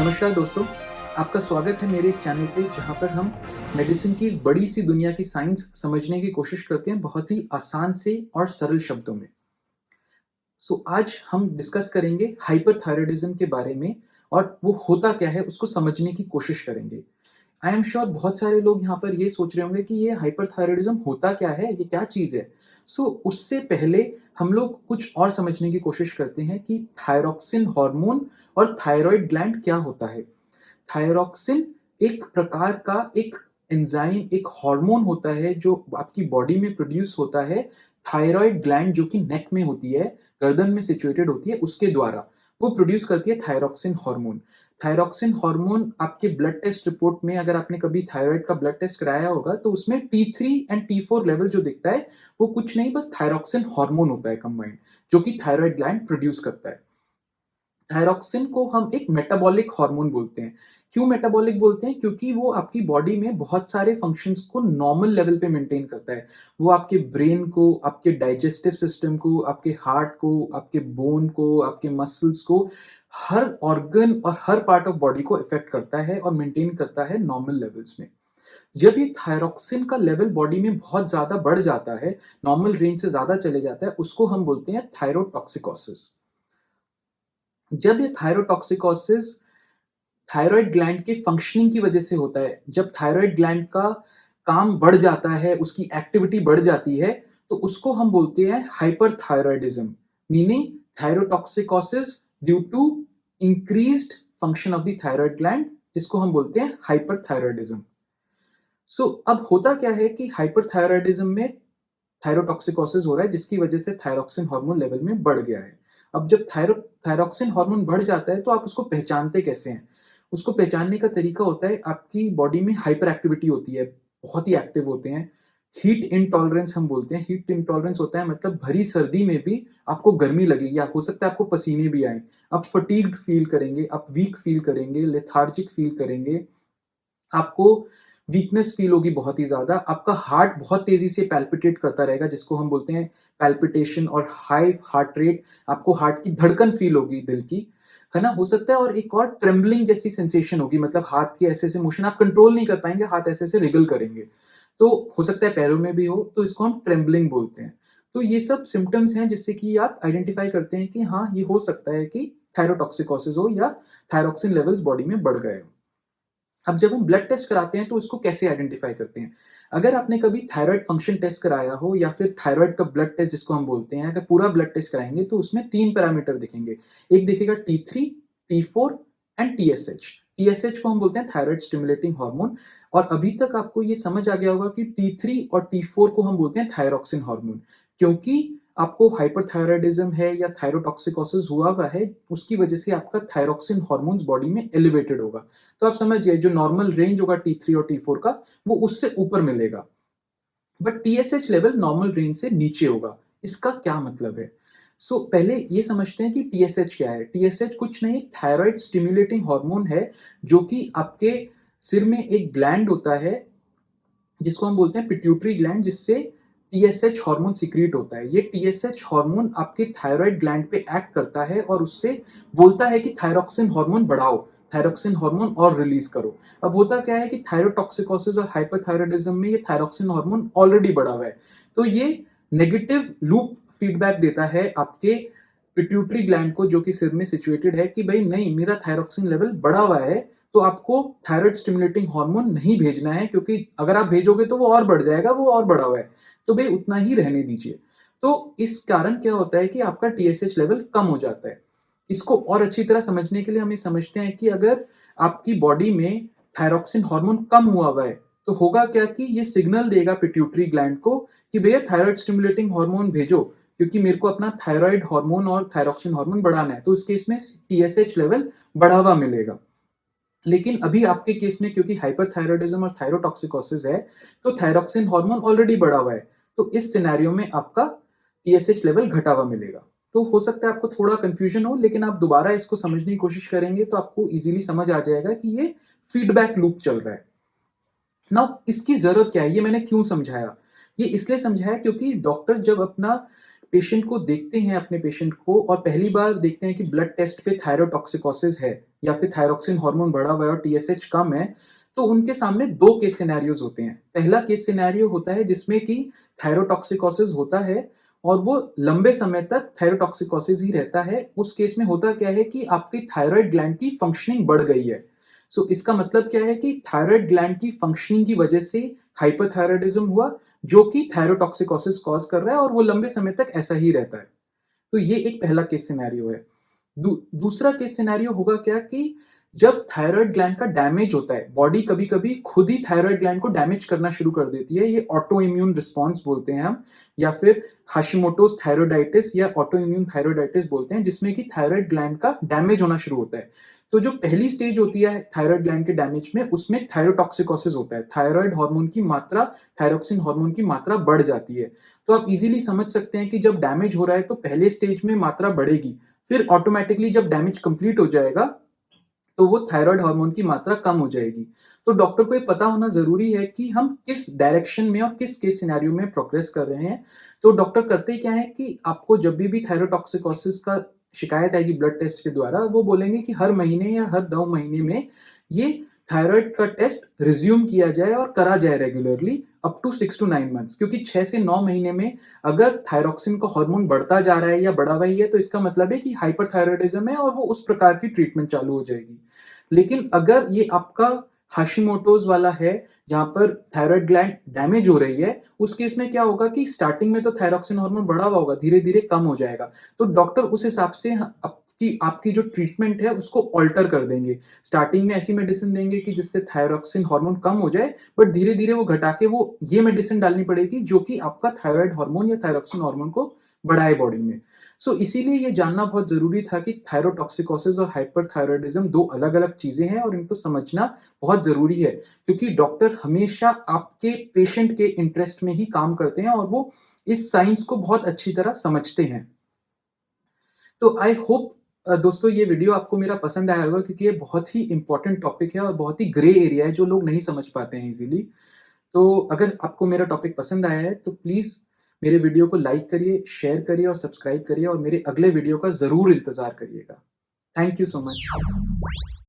नमस्कार दोस्तों, आपका स्वागत है मेरे इस चैनल पे जहाँ पर हम मेडिसिन की इस बड़ी सी दुनिया की साइंस समझने की कोशिश करते हैं बहुत ही आसान से और सरल शब्दों में। आज हम डिस्कस करेंगे हाइपरथायरायडिज़्म के बारे में और वो होता क्या है उसको समझने की कोशिश करेंगे। आई एम श्योर बहुत सारे लोग यहाँ पर ये सोच रहे होंगे कि ये हाइपरथायरायडिज़्म होता क्या है? ये क्या चीज़ है? उससे पहले हम लोग कुछ और समझने की कोशिश करते हैं कि थायरॉक्सिन हार्मोन और थायरॉइड ग्लैंड क्या होता है? थायरॉक्सिन एक प्रकार का एक एंजाइम, एक हार्मोन होता है जो आपकी बॉडी में प्रोड्यूस होता है थायरॉइड ग्लैंड जो कि नेक में होती है, गर्दन में सिचुएटेड होती है, उसके द्वारा। वो प्रोड्यूस करती है थायरॉक्सिन हार्मोन। थायरॉक्सिन हार्मोन आपके ब्लड टेस्ट रिपोर्ट में अगर आपने कभी थायरॉइड का ब्लड टेस्ट कराया होगा तो उसमें T3 एंड T4 लेवल जो दिखता है, वो कुछ नहीं बस थायरॉक्सिन हार्मोन होता है कंबाइंड, जो कि थायरॉइड ग्लैंड प्रोड्यूस करता है। थायरॉक्सिन को हम एक मेटाबॉलिक हार्मोन बोलते हैं। क्यों मेटाबॉलिक बोलते हैं? क्योंकि वो आपकी बॉडी में बहुत सारे फंक्शंस को नॉर्मल लेवल पे मेंटेन करता है। वो आपके ब्रेन को, आपके डाइजेस्टिव सिस्टम को, आपके हार्ट को, आपके बोन को, आपके मसल्स को, हर ऑर्गन और हर पार्ट ऑफ बॉडी को इफेक्ट करता है और मेंटेन करता है नॉर्मल लेवल्स में। जब ये थायरॉक्सिन का लेवल बॉडी में बहुत ज़्यादा बढ़ जाता है, नॉर्मल रेंज से ज़्यादा चले जाता है, उसको हम बोलते हैं थायरोटॉक्सिकोसिस। जब ये थायरोटॉक्सिकोसिस थायरॉइड ग्लैंड के फंक्शनिंग की वजह से होता है, जब थायरॉइड ग्लैंड का काम बढ़ जाता है, उसकी एक्टिविटी बढ़ जाती है, तो उसको हम बोलते हैं hyperthyroidism, meaning thyrotoxicosis due to increased function of the thyroid gland, जिसको हम बोलते हैं हाइपरथायरॉयडिज्म। अब होता क्या है कि हाइपरथायरॉयडिज्म में थायरोटॉक्सिकोसिस हो रहा है जिसकी वजह से थायरॉक्सिन हार्मोन लेवल में बढ़ गया है। अब जब थायरॉक्सिन हार्मोन बढ़ जाता है तो आप उसको पहचानते कैसे हैं? उसको पहचानने का तरीका होता है आपकी बॉडी में हाइपर एक्टिविटी होती है, बहुत ही एक्टिव होते हैं। हीट इंटॉलरेंस हम बोलते हैं, हीट इंटॉलरेंस होता है मतलब भरी सर्दी में भी आपको गर्मी लगेगी, आप हो सकता है आपको पसीने भी आएँ, आप फटीग्ड फील करेंगे, आप वीक फील करेंगे, लेथार्जिक फील करेंगे, आपको वीकनेस फील होगी बहुत ही ज़्यादा, आपका हार्ट बहुत तेज़ी से पैल्पिटेट करता रहेगा जिसको हम बोलते हैं पैल्पिटेशन और हाई हार्ट रेट, आपको हार्ट की धड़कन फील होगी दिल की, है ना? हो सकता है और एक और ट्रेम्बलिंग जैसी सेंसेशन होगी मतलब हाथ के ऐसे-ऐसे मोशन आप कंट्रोल नहीं कर पाएँगे, हाथ ऐसे-ऐसे रिगल करेंगे। तो हो सकता है पैरों में भी हो, तो इसको हम ट्रेम्बलिंग बोलते हैं। तो ये सब सिम्पटम्स हैं जिससे कि आप आइडेंटिफ़ाई करते हैं कि हाँ, ये हो सकता है कि थायरोटॉक्सिकोसिस हो या थायरॉक्सिन लेवल्स बॉडी में बढ़ गए हों। अब जब हम ब्लड टेस्ट कराते हैं तो उसको कैसे आइडेंटिफाई करते हैं? अगर आपने कभी थायरॉइड फंक्शन टेस्ट कराया हो या फिर थायरॉइड का ब्लड टेस्ट जिसको हम बोलते हैं, अगर पूरा ब्लड टेस्ट कराएँगे तो उसमें 3 पैरामीटर दिखेंगे। एक दिखेगा T3, T4 and TSH। TSH को हम बोलते हैं थायरॉइड स्टिमुलेटिंग हार्मोन और अभी तक आपको ये समझ आ गया होगा कि T3 और T4 को हम बोलते हैं थायरॉक्सिन हार्मोन क्योंकि आपको हाइपरथायरॉयडिज्म है या थायरोटॉक्सिकोसिस हुआ हुआ है, उसकी वजह से आपका थायरॉक्सिन हार्मोन्स बॉडी में एलिवेटेड होगा। तो आप समझिए जो नॉर्मल रेंज होगा T3 और T4 का वो उससे ऊपर मिलेगा। But TSH level normal range से नीचे होगा। इसका क्या मतलब है? पहले ये समझते हैं कि TSH क्या है? TSH कुछ नहीं थायरॉइड स्टिमुलेटिंग हार्मोन है जो कि आपके सिर में एक ग्लैंड होता है जिसको हम बोलते हैं पिट्यूटरी ग्लैंड जिससे TSH हार्मोन सीक्रेट होता है। ये TSH हार्मोन आपके थायरॉइड ग्लैंड पे एक्ट करता है और उससे बोलता है कि थायरॉक्सिन हार्मोन बढ़ाओ, थायरॉक्सिन हार्मोन और रिलीज करो। अब होता क्या है कि थायरोटॉक्सिकोसिस और हाइपरथायरॉयडिज्म में ये थायरॉक्सिन हार्मोन ऑलरेडी बढ़ा हुआ है। तो ये नेगेटिव लूप फीडबैक देता है आपके पिट्यूटरी ग्लैंड को जो कि सिर में सिचुएटेड है कि भाई नहीं मेरा थायरॉक्सिन लेवल बढ़ा हुआ है तो आपको थायरॉइड स्टिमुलेटिंग हार्मोन नहीं भेजना है क्योंकि अगर आप भेजोगे तो वो और बढ़ जाएगा, वो और बढ़ा हुआ है। तो भई उतना ही रहने दीजिए। तो इस कारण क्या होता है कि आपका TSH लेवल कम हो जाता है। इसको और अच्छी तरह समझने के लिए हम ये समझते हैं कि अगर आपकी बॉडी में थायरॉक्सिन हार्मोन कम हुआ हुआ है, तो होगा क्या कि ये सिग्नल देगा पिट्यूटरी ग्लैंड को कि भैया थायरॉइड स्टिमुलेटिंग हार्मोन भेजो क्योंकि मेरे को अपना थायरॉइड हार्मोन और थायरॉक्सिन हार्मोन बढ़ाना है। तो इस केस में TSH लेवल बढ़ा हुआ मिलेगा। लेकिन अभी आपके केस में क्योंकि हाइपरथायरॉयडिज्म और थायरोटॉक्सिकोसिस है, तो थायरॉक्सिन हार्मोन ऑलरेडी बढ़ा हुआ है। तो इस सिनेरियो में आपका TSH लेवल घटा हुआ मिलेगा। तो हो सकता है आपको थोड़ा कन्फ्यूजन हो, लेकिन आप दोबारा इसको समझने की कोशिश करेंगे तो आपको ईज़िली समझ आ जाएगा कि ये फीडबैक लूप चल रहा है। नाउ इसकी ज़रूरत क्या है? ये मैंने क्यों समझाया? ये इसलिए समझाया क्योंकि डॉक्टर जब अपना पेशेंट को देखते हैं अपने पेशेंट को और पहली बार देखते हैं कि ब्लड टेस्ट पे थायरोटॉक्सिकोसिस है, या फिर थायरॉक्सिन हार्मोन बढ़ा हुआ है और टीएसएच कम है, तो उनके सामने 2 केस सिनेरियोज़ होते हैं। पहला केस सिनेरियो होता है जिसमें कि थायरोटॉक्सिकोसिस होता है और वो लंबे समय तक थायरोटॉक्सिकोसिस ही रहता है। उस केस में होता क्या है कि आपकी थायरॉइड ग्लैंड की फंक्शनिंग बढ़ गई है। सो इसका मतलब क्या है कि थायरॉइड ग्लैंड की फंक्शनिंग की वजह से हाइपरथायरॉयडिज्म हुआ, जो कि थायरोटॉक्सिकोसिस कॉज़ कर रहा है और वो लंबे समय तक ऐसा ही रहता है। तो ये एक पहला केस सिनेरियो है। दूसरा केस सिनेरियो होगा क्या कि जब थायरॉइड ग्लैंड का डैमेज होता है, बॉडी कभी-कभी खुद ही थायरॉइड ग्लैंड को डैमेज करना शुरू कर देती है। ये ऑटो इम्यून रिस्पॉन्स बोलते हैं हम, या फिर हाशिमोटोज़ थायरॉइडाइटिस या ऑटो इम्यून थायरॉइडाइटिस बोलते हैं, जिसमें कि थायरॉइड ग्लैंड का डैमेज होना शुरू होता है। तो जो पहली स्टेज होती है थायरॉइड ग्लैंड के डैमेज में, उसमें थायरोटॉक्सिकोसिस होता है। थायरॉइड हार्मोन की मात्रा, थायरॉक्सिन हार्मोन की मात्रा बढ़ जाती है। तो आप इजीली समझ सकते हैं कि जब डैमेज हो रहा है तो पहले स्टेज में मात्रा बढ़ेगी, फिर ऑटोमैटिकली जब डैमेज कंप्लीट हो जाएगा तो वो थायरॉइड हार्मोन की मात्रा कम हो जाएगी। तो डॉक्टर को ये पता होना ज़रूरी है कि हम किस डायरेक्शन में और किस केस सिनेरियो में प्रोग्रेस कर रहे हैं। तो डॉक्टर करते क्या है कि आपको जब भी थायरोटॉक्सिकोसिस का शिकायत आएगी ब्लड टेस्ट के द्वारा, वो बोलेंगे कि हर महीने या हर 2 महीने में ये थायरॉइड का टेस्ट रिज़्यूम किया जाए और करा जाए regularly up to 6 to 9 months, क्योंकि 6 से 9 महीने में अगर थायरॉक्सिन का हार्मोन बढ़ता जा रहा है या बढ़ा हुआ ही है, तो इसका मतलब है कि हाइपरथायरॉयडिज्म है और वो उस प्रकार की ट्रीटमेंट चालू हो जाएगी। लेकिन अगर ये आपका हाशिमोटोज़ वाला है, जहाँ पर थायरॉइड ग्लैंड डैमेज हो रही है, उस केस में क्या होगा कि स्टार्टिंग में तो थायरॉक्सिन हार्मोन बढ़ा हुआ होगा, धीरे-धीरे कम हो जाएगा। तो डॉक्टर उस हिसाब से आपकी आपकी जो ट्रीटमेंट है उसको अल्टर कर देंगे। स्टार्टिंग में ऐसी मेडिसिन देंगे कि जिससे थायरॉक्सिन हार्मोन कम हो जाए, बट धीरे-धीरे वो घटा के वो ये मेडिसिन डालनी पड़ेगी जो कि आपका थायरॉइड हार्मोन या थायरॉक्सिन हार्मोन को बढ़ाए बॉडी में। इसीलिए ये जानना बहुत ज़रूरी था कि थायरोटॉक्सिकोसिस और हाइपरथायरॉयडिज्म 2 अलग-अलग चीज़ें हैं और इनको समझना बहुत ज़रूरी है, क्योंकि डॉक्टर हमेशा आपके पेशेंट के इंटरेस्ट में ही काम करते हैं और वो इस साइंस को बहुत अच्छी तरह समझते हैं। तो आई होप दोस्तों ये वीडियो आपको मेरा पसंद आया होगा, क्योंकि ये बहुत ही इम्पोर्टेंट टॉपिक है और बहुत ही ग्रे एरिया है जो लोग नहीं समझ पाते हैं ईज़िली। तो अगर आपको मेरा टॉपिक पसंद आया है तो प्लीज़ मेरे वीडियो को लाइक करिए, शेयर करिए और सब्सक्राइब करिए और मेरे अगले वीडियो का ज़रूर इंतज़ार करिएगा। Thank you so much.